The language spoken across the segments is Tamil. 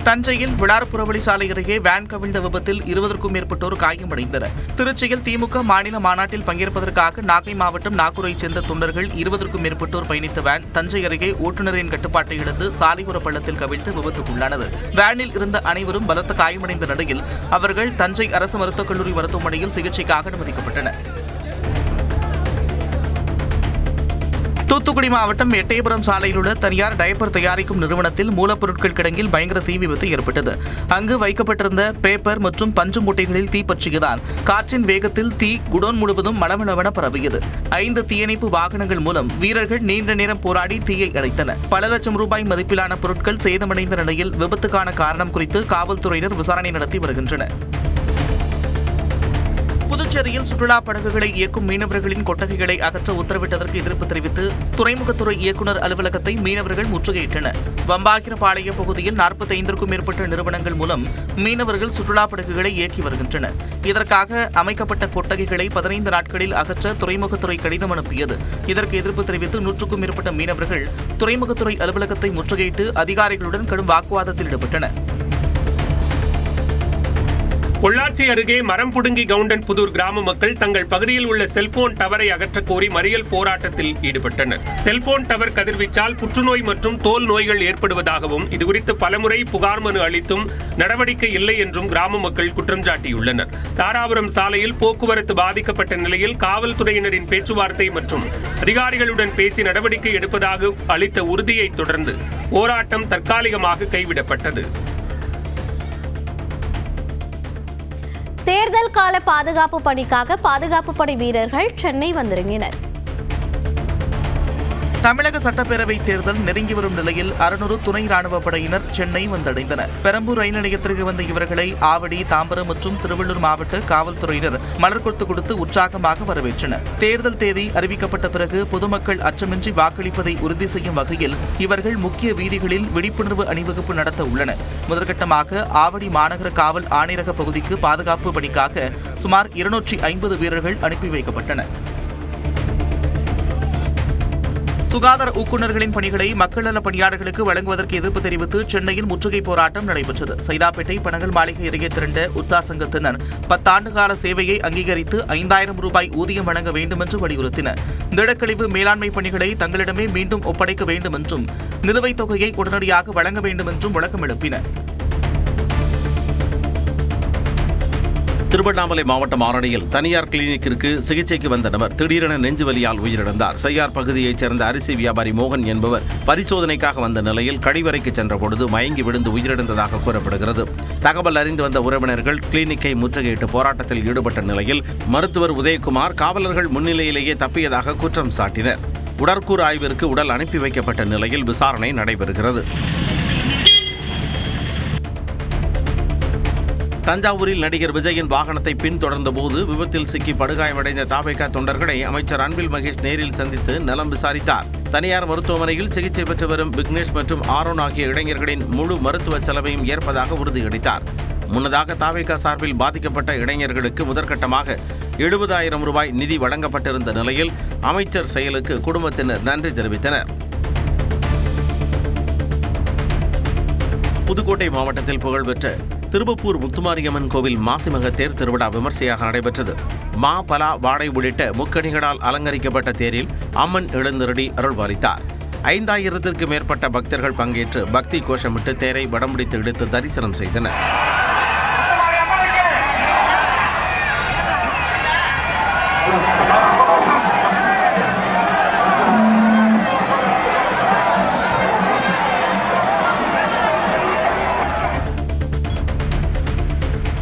தஞ்சையில் விளார்புறவழி சாலை அருகே வேன் கவிழ்ந்த விபத்தில் 20க்கும் மேற்பட்டோர் காயமடைந்தனர். திருச்சியில் திமுக மாநில மாநாட்டில் பங்கேற்பதற்காக நாகை மாவட்டம் நாகூரைச் சேர்ந்த தொண்டர்கள் 20க்கும் மேற்பட்டோர் பயணித்த வேன் தஞ்சை அருகே ஓட்டுநரின் கட்டுப்பாட்டை இழந்து சாலையோர பள்ளத்தில் கவிழ்ந்து விபத்துக்குள்ளானது. வேனில் இருந்த அனைவரும் பலத்த காயமடைந்த நிலையில் அவர்கள் தஞ்சை அரசு மருத்துவக் கல்லூரி மருத்துவமனையில் சிகிச்சைக்காக அனுமதிக்கப்பட்டனர். தூத்துக்குடி மாவட்டம் எட்டயபுரம் சாலையில் உள்ள தனியார் டயப்பர் தயாரிக்கும் நிறுவனத்தில் மூலப்பொருட்கள் கிடங்கில் பயங்கர தீ விபத்து ஏற்பட்டது. அங்கு வைக்கப்பட்டிருந்த பேப்பர் மற்றும் பஞ்சு மூட்டைகளில் தீ பற்றியதால் காற்றின் வேகத்தில் தீ குடோன் முழுவதும் மளமளவென பரவியது. 5 தீயணைப்பு வாகனங்கள் மூலம் வீரர்கள் நீண்ட நேரம் போராடி தீயை அணைத்தனர். பல லட்சம் ரூபாய் மதிப்பிலான பொருட்கள் சேதமடைந்த நிலையில் விபத்துக்கான காரணம் குறித்து காவல்துறையினர் விசாரணை நடத்தி வருகின்றனர். புதுச்சேரியில் சுற்றுலா படகுகளை இயக்கும் மீனவர்களின் கொட்டகைகளை அகற்ற உத்தரவிட்டதற்கு எதிர்ப்பு தெரிவித்து துறைமுகத்துறை இயக்குநர் அலுவலகத்தை மீனவர்கள் முற்றுகையிட்டனர். வம்பாக்கிரபாளையம் பகுதியில் 45க்கும் மேற்பட்ட நிறுவனங்கள் மூலம் மீனவர்கள் சுற்றுலா படகுகளை இயக்கி வருகின்றனர். இதற்காக அமைக்கப்பட்ட கொட்டகைகளை 15 நாட்களில் அகற்ற துறைமுகத்துறை கடிதம் அனுப்பியது. இதற்கு எதிர்ப்பு தெரிவித்து 100க்கும் மேற்பட்ட மீனவர்கள் துறைமுகத்துறை அலுவலகத்தை முற்றுகையிட்டு அதிகாரிகளுடன் கடும் வாக்குவாதத்தில் ஈடுபட்டனர். பொள்ளாச்சி அருகே மரம் புடுங்கி கவுண்டன் புதூர் கிராம மக்கள் தங்கள் பகுதியில் உள்ள செல்போன் டவரை அகற்றக் கோரி மறியல் போராட்டத்தில் ஈடுபட்டனர். செல்போன் டவர் கதிர்வீச்சால் புற்றுநோய் மற்றும் தோல் நோய்கள் ஏற்படுவதாகவும் இதுகுறித்து பலமுறை புகார் மனு அளித்தும் நடவடிக்கை இல்லை என்றும் கிராம மக்கள் குற்றம் சாட்டியுள்ளனர். தாராபுரம் சாலையில் போக்குவரத்து பாதிக்கப்பட்ட நிலையில் காவல்துறையினரின் பேச்சுவார்த்தை மற்றும் அதிகாரிகளுடன் பேசி நடவடிக்கை எடுப்பதாக அளித்த உறுதியை தொடர்ந்து போராட்டம் தற்காலிகமாக கைவிடப்பட்டது. தேர்தல் கால பாதுகாப்பு பணிக்காக பாதுகாப்பு படை வீரர்கள் சென்னை வந்திறங்கினர். தமிழக சட்டப்பேரவைத் தேர்தல் நெருங்கி வரும் நிலையில் 600 துணை ராணுவப் படையினர் சென்னை வந்தடைந்தனர். பெரம்பூர் ரயில் நிலையத்திற்கு வந்த இவர்களை ஆவடி, தாம்பரம் மற்றும் திருவள்ளூர் மாவட்ட காவல்துறையினர் மலர்கொத்து கொடுத்து உற்சாகமாக வரவேற்றனர். தேர்தல் தேதி அறிவிக்கப்பட்ட பிறகு பொதுமக்கள் அச்சமின்றி வாக்களிப்பதை உறுதி செய்யும் வகையில் இவர்கள் முக்கிய வீதிகளில் விழிப்புணர்வு அணிவகுப்பு நடத்த உள்ளனர். முதற்கட்டமாக ஆவடி மாநகர காவல் ஆணையரக பகுதிக்கு பாதுகாப்பு பணிக்காக சுமார் 250 வீரர்கள் அனுப்பி வைக்கப்பட்டனர். சுகாதார ஊக்குநர்களின் பணிகளை மக்கள் நல பணியாளர்களுக்கு வழங்குவதற்கு எதிர்ப்பு தெரிவித்து சென்னையில் முற்றுகை போராட்டம் நடைபெற்றது. சைதாப்பேட்டை பனகல் மாளிகை அருகே திரண்ட உத்தா சங்கத்தினர் 10 ஆண்டு கால சேவையை அங்கீகரித்து 5000 ரூபாய் ஊதியம் வழங்க வேண்டும் என்று வலியுறுத்தினர். திடக்கழிவு மேலாண்மை பணிகளை தங்களிடமே மீண்டும் ஒப்படைக்க வேண்டும் என்றும் நிலுவைத் தொகையை உடனடியாக வழங்க வேண்டும் என்றும் முழக்கம் எழுப்பினர். திருவண்ணாமலை மாவட்டம் ஆரணியில் தனியார் கிளினிக்கிற்கு சிகிச்சைக்கு வந்த நபர் திடீரென நெஞ்சுவலியால் உயிரிழந்தார். செய்யார் பகுதியைச் சேர்ந்த அரிசி வியாபாரி மோகன் என்பவர் பரிசோதனைக்காக வந்த நிலையில் கழிவறைக்கு சென்றபொழுது மயங்கி விழுந்து உயிரிழந்ததாக கூறப்படுகிறது. தகவல் அறிந்து வந்த உறவினர்கள் கிளினிக்கை முற்றுகையிட்டு போராட்டத்தில் ஈடுபட்ட நிலையில் மருத்துவர் உதயகுமார் காவலர்கள் முன்னிலையிலேயே தப்பியதாக குற்றம் சாட்டினர். உடற்கூறு ஆய்விற்கு உடல் அனுப்பி வைக்கப்பட்ட நிலையில் விசாரணை நடைபெறுகிறது. தஞ்சாவூரில் நடிகர் விஜயின் வாகனத்தை பின்தொடர்ந்த போது விபத்தில் சிக்கி படுகாயமடைந்த தாவேகா தொண்டர்களை அமைச்சர் அன்பில் மகேஷ் நேரில் சந்தித்து நலம் விசாரித்தார். தனியார் மருத்துவமனையில் சிகிச்சை பெற்று வரும் விக்னேஷ் மற்றும் ஆரோன் ஆகிய இளைஞர்களின் முழு மருத்துவ செலவையும் ஏற்பதாக உறுதியளித்தார். முன்னதாக தாவேகா சார்பில் பாதிக்கப்பட்ட இளைஞர்களுக்கு முதற்கட்டமாக 70,000 ரூபாய் நிதி வழங்கப்பட்டிருந்த நிலையில் அமைச்சர் செயலுக்கு குடும்பத்தினர் நன்றி தெரிவித்தனர். புதுக்கோட்டை மாவட்டத்தில் புகழ்பெற்ற திருப்பப்பூர் முத்துமாரியம்மன் கோவில் மாசிமக தேர் திருவிழா விமர்சையாக நடைபெற்றது. மா, பலா, வாழை உள்ளிட்ட முக்கணிகளால் அலங்கரிக்கப்பட்ட தேரில் அம்மன் எழுந்தருளி அருள்பாலித்தார். 5000த்திற்கும் மேற்பட்ட பக்தர்கள் பங்கேற்று பக்தி கோஷமிட்டு தேரை வடம்பிடித்து இழுத்து தரிசனம் செய்தனர்.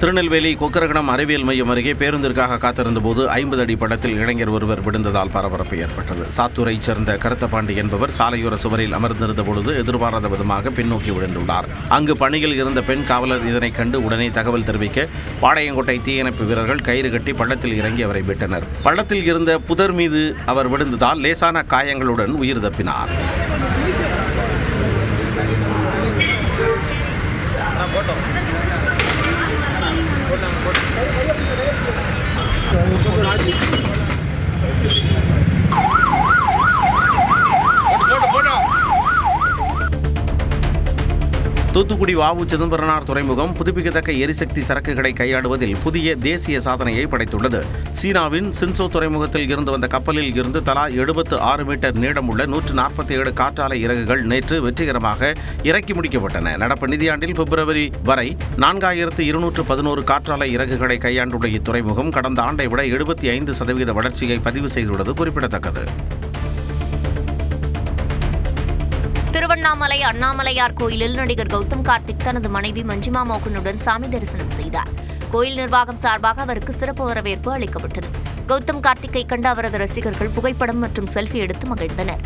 திருநெல்வேலி கொக்கரகணம் அறிவியல் மையம் அருகே பேருந்திற்காக காத்திருந்தபோது 50 அடி பள்ளத்தில் இளைஞர் ஒருவர் விழுந்ததால் பரபரப்பு ஏற்பட்டது. சாத்தூரைச் சேர்ந்த கருத்தபாண்டி என்பவர் சாலையோர சுவரில் அமர்ந்திருந்த பொழுது எதிர்பாராத விதமாக பின்னோக்கி விழுந்துள்ளார். அங்கு பணியில் இருந்த பெண் காவலர் இதனை கண்டு உடனே தகவல் தெரிவிக்க பாளையங்கோட்டை தீயணைப்பு வீரர்கள் கயிறு கட்டி பள்ளத்தில் இறங்கி அவரை மீட்டனர். பள்ளத்தில் இருந்த புதர் மீது அவர் விழுந்ததால் லேசான காயங்களுடன் உயிர் தப்பினார். தூத்துக்குடி வாவு சிதம்பரனார் துறைமுகம் புதுப்பிக்கத்தக்க எரிசக்தி சரக்குகளை கையாளுவதில் புதிய தேசிய சாதனையை படைத்துள்ளது. சீனாவின் சின்சோ துறைமுகத்தில் இருந்து வந்த கப்பலில் இருந்து தலா 76 மீட்டர் நீளமுள்ள 147 காற்றாலை இறகுகள் நேற்று வெற்றிகரமாக இறக்கி முடிக்கப்பட்டன. நடப்பு நிதியாண்டில் பிப்ரவரி வரை 4211 காற்றாலை இறகுகளை கையாண்டுள்ள இத்துறைமுகம் கடந்த ஆண்டை விட 75% வளர்ச்சியை பதிவு செய்துள்ளது குறிப்பிடத்தக்கது. திருவண்ணாமலை அண்ணாமலையார் கோயிலில் நடிகர் கௌதம் கார்த்திக் தனது மனைவி மஞ்சிமா மோகனுடன் சாமி தரிசனம் செய்தார். கோயில் நிர்வாகம் சார்பாக அவருக்கு சிறப்பு வரவேற்பு அளிக்கப்பட்டது. கௌதம் கார்த்திக்கை கண்ட அவரது ரசிகர்கள் புகைப்படம் மற்றும் செல்ஃபி எடுத்து மகிழ்ந்தனர்.